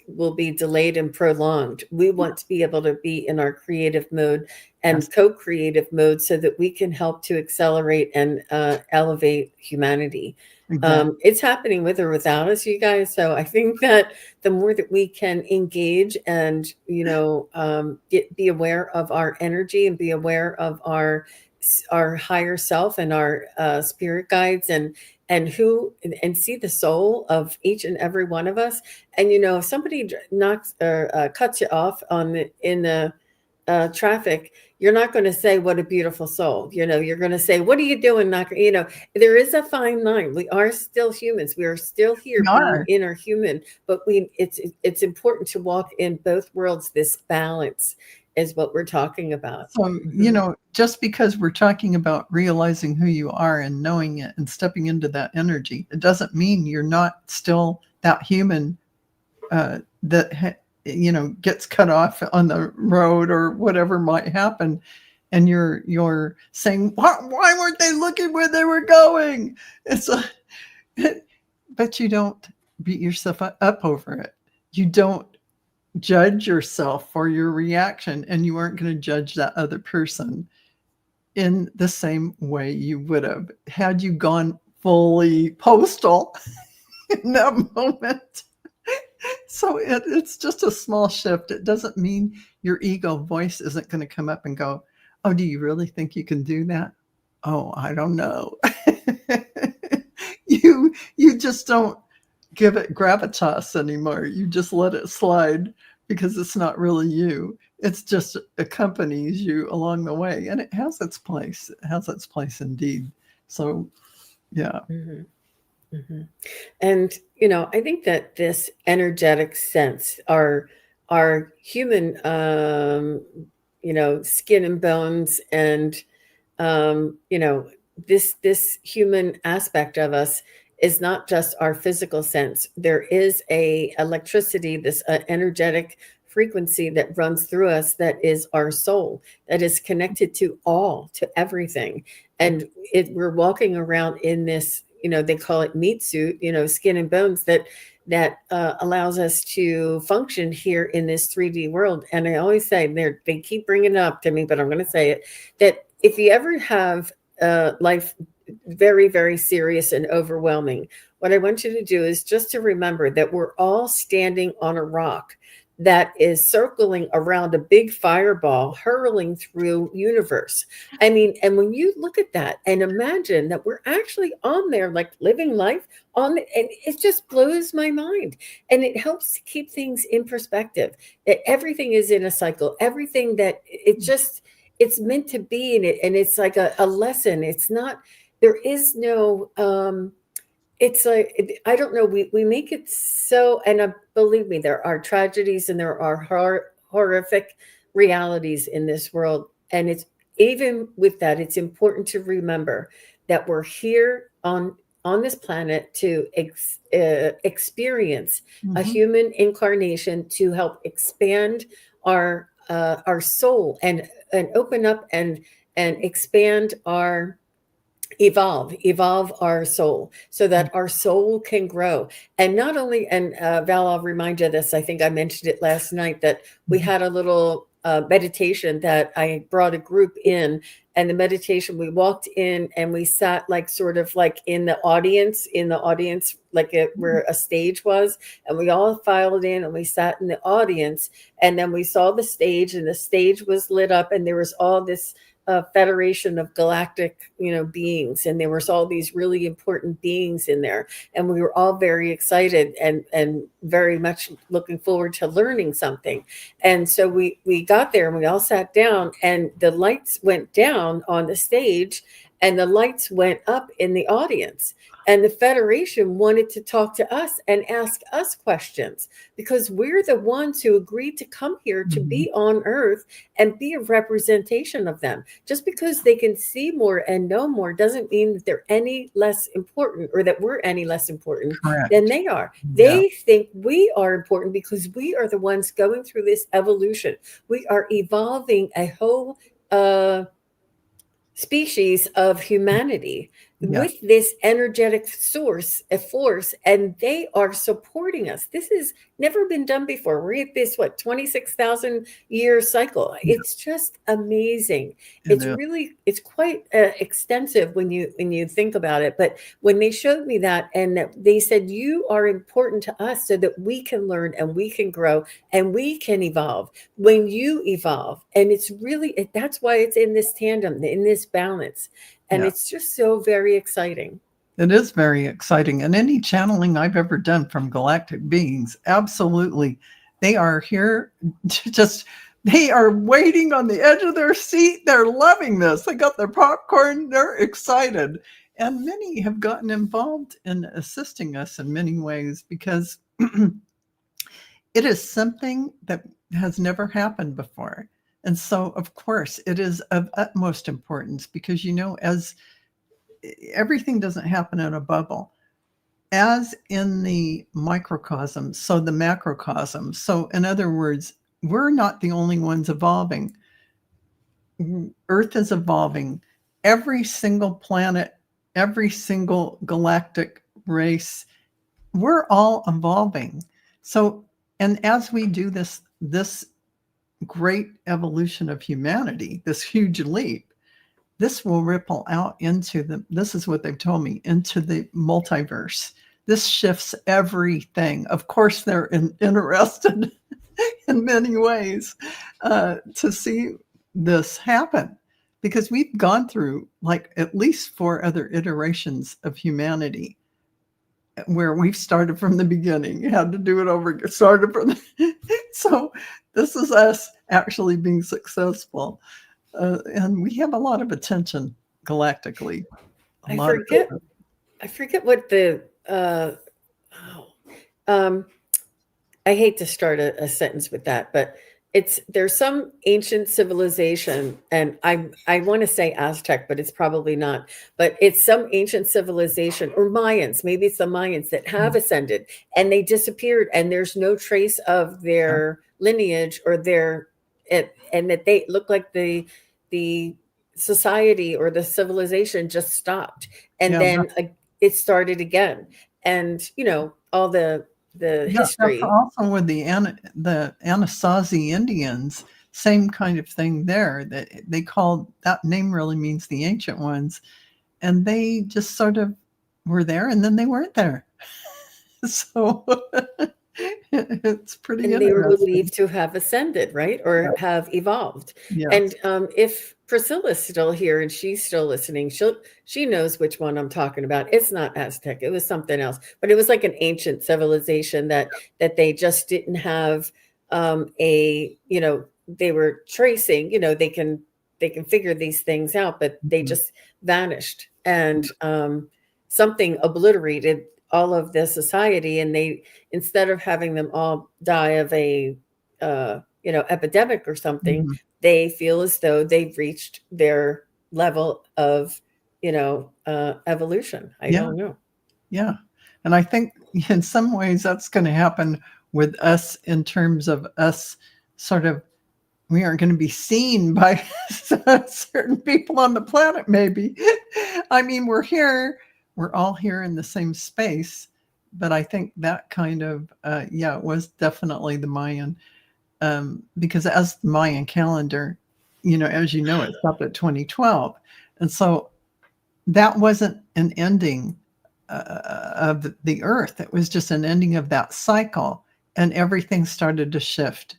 will be delayed and prolonged. We want to be able to be in our creative mode Yes, and co-creative mode so that we can help to accelerate and elevate humanity. exactly. It's happening with or without us, you guys. So I think that the more that we can engage and, be aware of our energy and be aware of our higher self and our spirit guides and who and see the soul of each and every one of us. And if somebody knocks or cuts you off in the traffic, you're not going to say what a beautiful soul. You're going to say, what are you doing? Not, there is a fine line. We are still humans. We are still We here being are. inner human, but it's important to walk in both worlds. This balance is what we're talking about. So, Mhm. just because we're talking about realizing who you are and knowing it and stepping into that energy, it doesn't mean you're not still that human that gets cut off on the road or whatever might happen, and you're saying, why weren't they looking where they were going? It's a, but you don't beat yourself up over it. You don't judge yourself for your reaction, and you aren't going to judge that other person in the same way you would have had you gone fully postal in that moment. So it's just a small shift. It doesn't mean your ego voice isn't going to come up and go, oh, do you really think you can do that? Oh, I don't know. You just don't give it gravitas anymore. You just let it slide because it's not really you. It's just accompanies you along the way, and it has its place. It has its place indeed. So yeah. Mhm. Mhm. And I think that this energetic sense, our human, skin and bones, and this human aspect of us is not just our physical sense. There is a electricity, this energetic frequency that runs through us, that is our soul, that is connected to everything. And we're walking around in this, they call it meat suit, skin and bones, that allows us to function here in this 3D world. And I always say, they keep bringing it up to me, but I'm going to say it, that if you ever have life very, very serious and overwhelming. What I want you to do is just to remember that we're all standing on a rock that is circling around a big fireball hurling through universe. I mean, and when you look at that and imagine that we're actually on there, like living life on, and it just blows my mind. And it helps to keep things in perspective. That everything is in a cycle. Everything that it just it's meant to be in it, and it's like a lesson. It's not. There is no. It's like I don't know. We make it so, and believe me, there are tragedies and there are horrific realities in this world. And it's even with that, it's important to remember that we're here on this planet to experience a Mm-hmm. human incarnation to help expand our soul and open up and expand our evolve our soul so that our soul can grow. And not only, and Val, I'll remind you of this, I think I mentioned it last night, that we Mm-hmm. had a little meditation that I brought a group in. And the meditation, we walked in and we sat like sort of like in the audience, like where a stage was. And we all filed in and we sat in the audience. And then we saw the stage, and the stage was lit up, and there was all this federation of galactic, beings, and there was all these really important beings in there, and we were all very excited and very much looking forward to learning something. And so we got there and we all sat down, and the lights went down on the stage, and the lights went up in the audience. And the Federation wanted to talk to us and ask us questions because we're the ones who agreed to come here to Mm-hmm. be on Earth and be a representation of them. Just because they can see more and know more doesn't mean that they're any less important or that we're any less important than Correct. they are. Yeah. They think we are important because we are the ones going through this evolution. We are evolving a whole species of humanity Yeah. with this energetic source, a force, and they are supporting us. This has never been done before. We're at this 26,000 year cycle. Yeah. It's just amazing. It is. It's quite extensive when you think about it. But when they showed me that, and that they said you are important to us so that we can learn and we can grow and we can evolve when you evolve. And it's really that's why it's in this tandem, in this balance. And Yeah. it's just so very exciting. It is very exciting. And any channeling I've ever done from galactic beings, absolutely, they are here to just, they are waiting on the edge of their seat. They're loving this. They got their popcorn. They're excited. And many have gotten involved in assisting us in many ways because it is something that has never happened before. And so, of course, it is of utmost importance because, as everything doesn't happen in a bubble, as in the microcosm, so the macrocosm. So, in other words, we're not the only ones evolving. Earth is evolving. Every single planet, every single galactic race, we're all evolving. So, and as we do this great evolution of humanity, this huge leap, this will ripple out into this is what they've told me, into the multiverse. This shifts everything. Of course, they're interested in many ways to see this happen because we've gone through like at least 4 other iterations of humanity where we've started from the beginning, had to do it over, started from so this is us actually being successful. And we have a lot of attention galactically. A I lot of forget I forget what the oh, um I hate to start a sentence with that, but there's some ancient civilization, and I want to say Aztec, but it's probably not. But it's some ancient civilization or Mayans, maybe it's the Mayans that have ascended and they disappeared, and there's no trace of yeah, their lineage or and that they look like the society or the civilization just stopped, and yeah, then it started again, and all the yeah. That's history. also with the Anasazi Indians. Same kind of thing there. That they called that name really means the ancient ones. and they just sort of were there, and then they weren't there. So it's pretty And they were interesting. believed to have ascended, right? Or have evolved. Yes. And if Priscilla's still here and she's still listening, she knows which one I'm talking about. It's not Aztec. It was something else. But it was like an ancient civilization that they just didn't have they were tracing, they can figure these things out, but they Mhm. just vanished. And something obliterated all of the society, and they, instead of having them all die of a epidemic or something, Mhm. they feel as though they've reached their level of evolution. I Yeah. don't know. Yeah. And I think in some ways that's going to happen with us in terms of us sort of, we aren't going to be seen by certain people on the planet, maybe. I mean, we're all here in the same space. But I think that kind of, it was definitely the Mayan, because as the Mayan calendar, as you know, it stopped at 2012. And so that wasn't an ending of the earth. It was just an ending of that cycle. And everything started to shift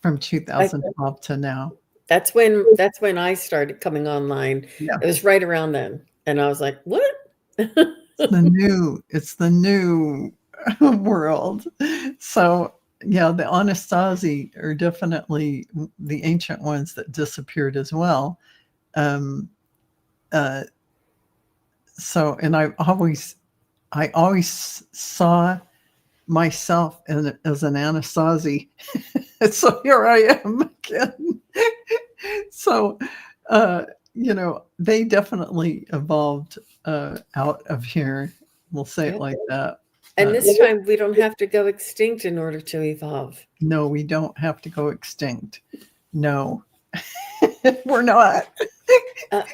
from I, 2012 to now. that's when I started coming online. Yeah. It was right around then, and I was like, "What?" It's the new world. So yeah, the Anasazi are definitely the ancient ones that disappeared as well. Um, uh, and I always saw myself as an Anasazi. So here I am again. So, uh, they definitely evolved out of here. We'll say it Yeah. like that. And this time we don't have to go extinct in order to evolve. No, we don't have to go extinct. No, we're not.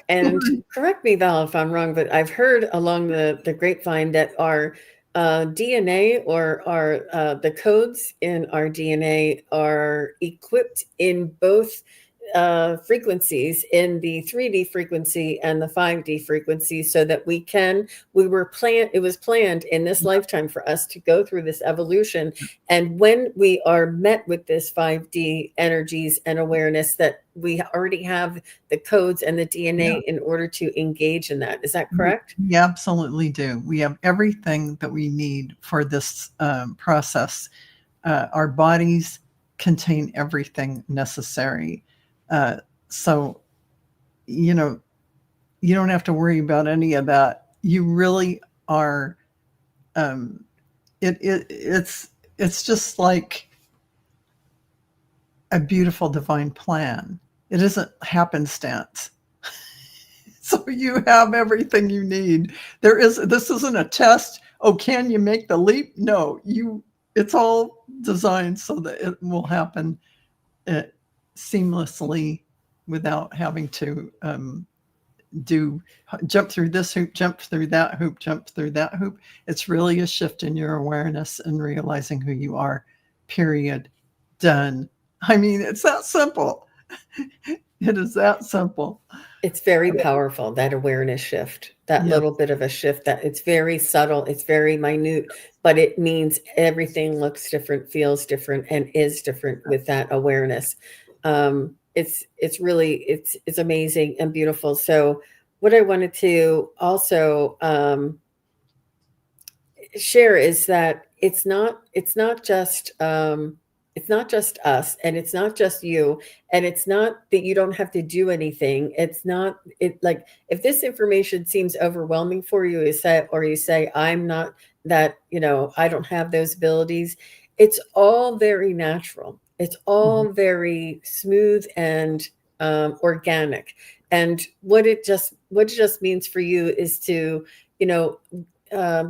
And correct me, Val, if I'm wrong, but I've heard along the grapevine that our DNA, or the codes in our DNA, are equipped in both frequencies, in the 3D frequency and the 5D frequency, so that it was planned in this lifetime for us to go through this evolution. And when we are met with this 5D energies and awareness, that we already have the codes and the Yeah, DNA in order to engage in that. Is that correct? we absolutely do. We have everything that we need for this process. Our bodies contain everything necessary. Uh, so, you know, you don't have to worry about any of that. You really are. Um, it's just like a beautiful divine plan. It isn't happenstance. So you have everything you need. This isn't a test. Oh, can you make the leap? No, it's all designed so that it will happen uh, seamlessly without having to do jump through this hoop, jump through that hoop, jump through that hoop. It's really a shift in your awareness and realizing who you are. Period. Done. I mean, it's that simple. It is that simple. It's very powerful, that awareness shift, that Yes. little bit of a shift, that it's very subtle, it's very minute, but it means everything looks different, feels different, and is different with that awareness. It's really, it's amazing and beautiful. So what I wanted to also share is that it's not just us, and it's not just you, and it's not that you don't have to do anything. It's not it like, if this information seems overwhelming for you, you say I'm not that, I don't have those abilities. It's all very natural. It's Mhm. all very smooth and organic. And what it just means for you is to, you know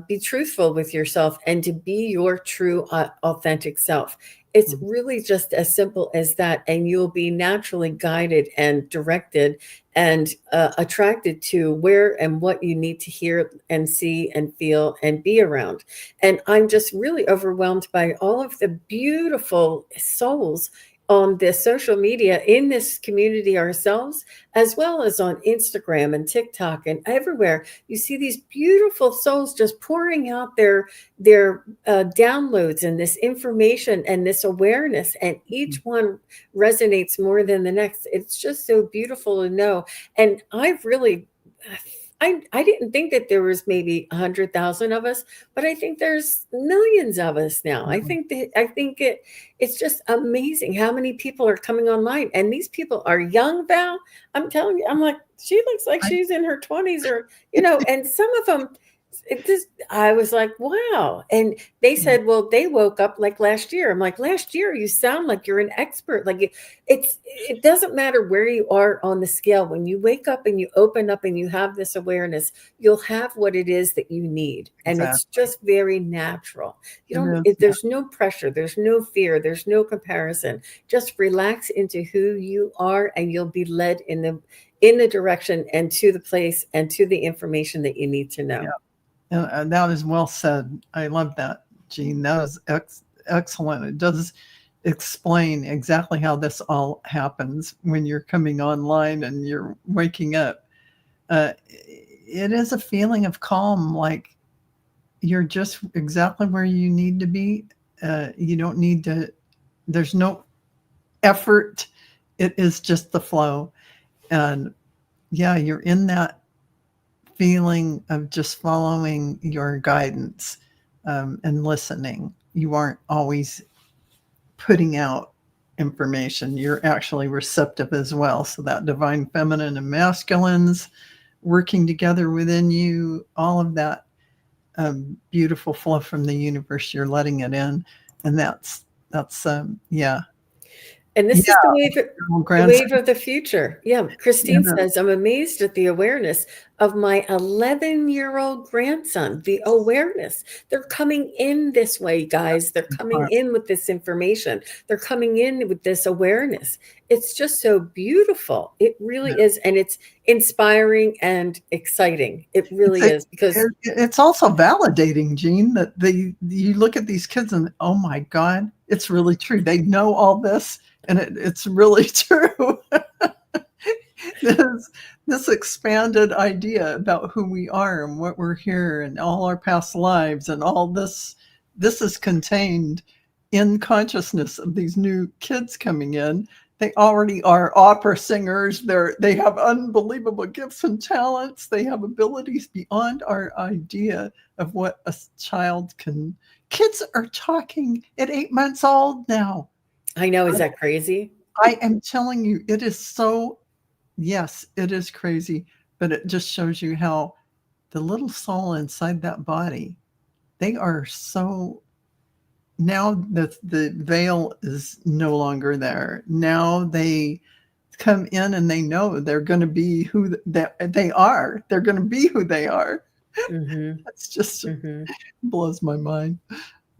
be truthful with yourself and to be your true, authentic self. It's Mhm. really just as simple as that. And you'll be naturally guided and directed and attracted to where and what you need to hear and see and feel and be around. And I'm just really overwhelmed by all of the beautiful souls on this social media in this community ourselves, as well as on Instagram and TikTok and everywhere. You see these beautiful souls just pouring out their downloads and this information and this awareness, and each one resonates more than the next. It's just so beautiful to know. And I've really I didn't think that there was maybe 100,000 of us, but I think there's millions of us now. It's just amazing how many people are coming online, and these people are young, Val. I'm telling you, I'm like, she looks like she's in her 20s, or and some of them, I was like, wow. And they said, well, they woke up like last year. I'm like, last year, you sound like you're an expert. Like it doesn't matter where you are on the scale. When you wake up and you open up and you have this awareness, you'll have what it is that you need. And Exactly. it's just very natural. It is. There's no pressure. There's no fear. There's no comparison. Just relax into who you are, and you'll be led in the direction and to the place and to the information that you need to know. Yeah. And that is well said. I love that, Jean. That was excellent. It does explain exactly how this all happens when you're coming online and you're waking up. It is a feeling of calm, like you're just exactly where you need to be. You don't need to, there's no effort. It is just the flow. And yeah, you're in that feeling of just following your guidance and listening. You aren't always putting out information. You're actually receptive as well. So that divine feminine and masculines working together within you, all of that beautiful flow from the universe, you're letting it in. And that's yeah. And this is the wave of the future. Yeah. Christine says, I'm amazed at the awareness of my 11-year-old grandson. The awareness. They're coming in this way, guys. They're coming in with this information. They're coming in with this awareness. It's just so beautiful. It really is. And it's inspiring and exciting. It really is, because it's also validating, Jean, that you look at these kids and, oh my God, it's really true. They know all this. And it's really true. This expanded idea about who we are and what we're here and all our past lives and all this is contained in consciousness of these new kids coming in. They already are opera singers. They have unbelievable gifts and talents. They have abilities beyond our idea of what a child can. Kids are talking at 8 months old now. I know. Is that crazy? I am telling you, it is so, yes, it is crazy, but it just shows you how the little soul inside that body, they are so, now that the veil is no longer there. Now they come in and they know they're going to be who they are. They're going to be who they are. Mm-hmm. That's just blows my mind.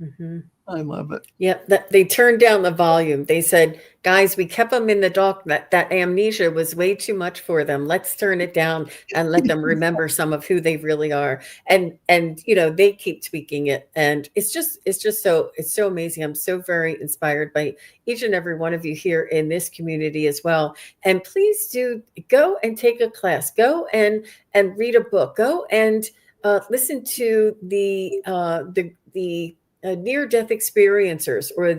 Mm-hmm. I love it. Yep, they turned down the volume. They said, guys, we kept them in the dark. That amnesia was way too much for them. Let's turn it down and let them remember some of who they really are. And they keep tweaking it. And it's so amazing. I'm so very inspired by each and every one of you here in this community as well. And please do go and take a class. Go and read a book. Go and listen to the near-death experiencers, or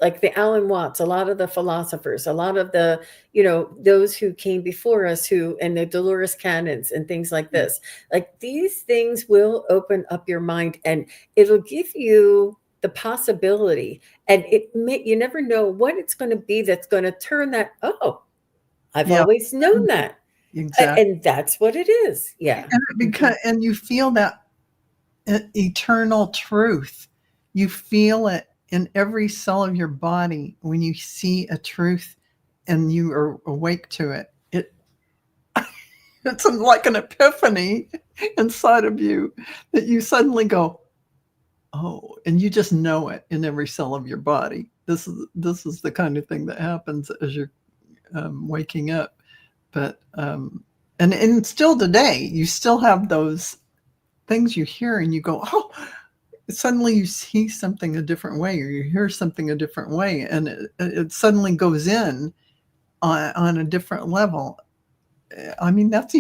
like the Alan Watts, a lot of the philosophers, a lot of the those who came before us, and the Dolores Cannons and things like this. Like, these things will open up your mind, and it'll give you the possibility, and you never know what it's going to be that's going to turn that. Oh, I've always known that. Exactly. And that's what it is. Yeah. And you feel that eternal truth. You feel it in every cell of your body when you see a truth and you are awake to it. It's like an epiphany inside of you that you suddenly go, oh, and you just know it in every cell of your body. This is the kind of thing that happens as you're waking up. But and still today, you still have those things you hear and you go, oh, suddenly you see something a different way, or you hear something a different way, and it suddenly goes in on a different level. I mean, that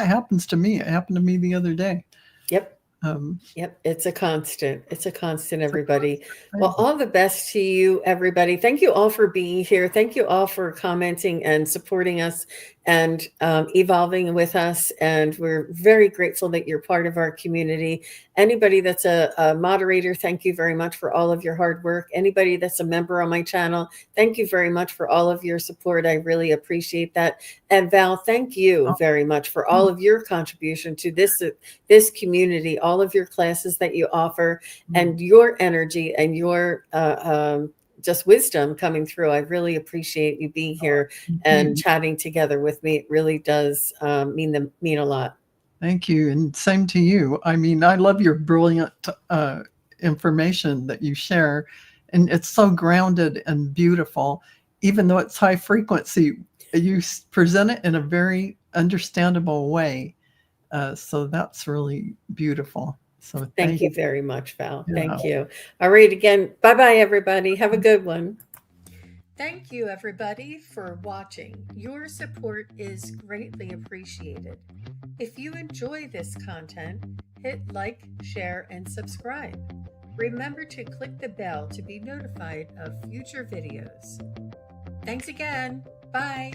happens to me. It happened to me the other day. Yep. Um, Yep, it's a constant. It's a constant, it's a everybody. Well, constant thing. all the best to you, everybody. Thank you all for being here. Thank you all for commenting and supporting us and evolving with us. And we're very grateful that you're part of our community. Anybody that's a moderator, thank you very much for all of your hard work. Anybody that's a member on my channel, thank you very much for all of your support. I really appreciate that. And Val, thank you very much for all of your contribution to this community, all of your classes that you offer, and your energy and your just wisdom coming through. I really appreciate you being here and chatting together with me. It really does mean a lot. Thank you, and same to you. I mean, I love your brilliant information that you share, and it's so grounded and beautiful. Even though it's high frequency, you present it in a very understandable way. So that's really beautiful. So Thank thank you very much, Val. you. Thank you. All right, again, bye-bye, everybody. Have a good one. Thank you, everybody, for watching. Your support is greatly appreciated. If you enjoy this content, hit like, share, and subscribe. Remember to click the bell to be notified of future videos. Thanks again. Bye.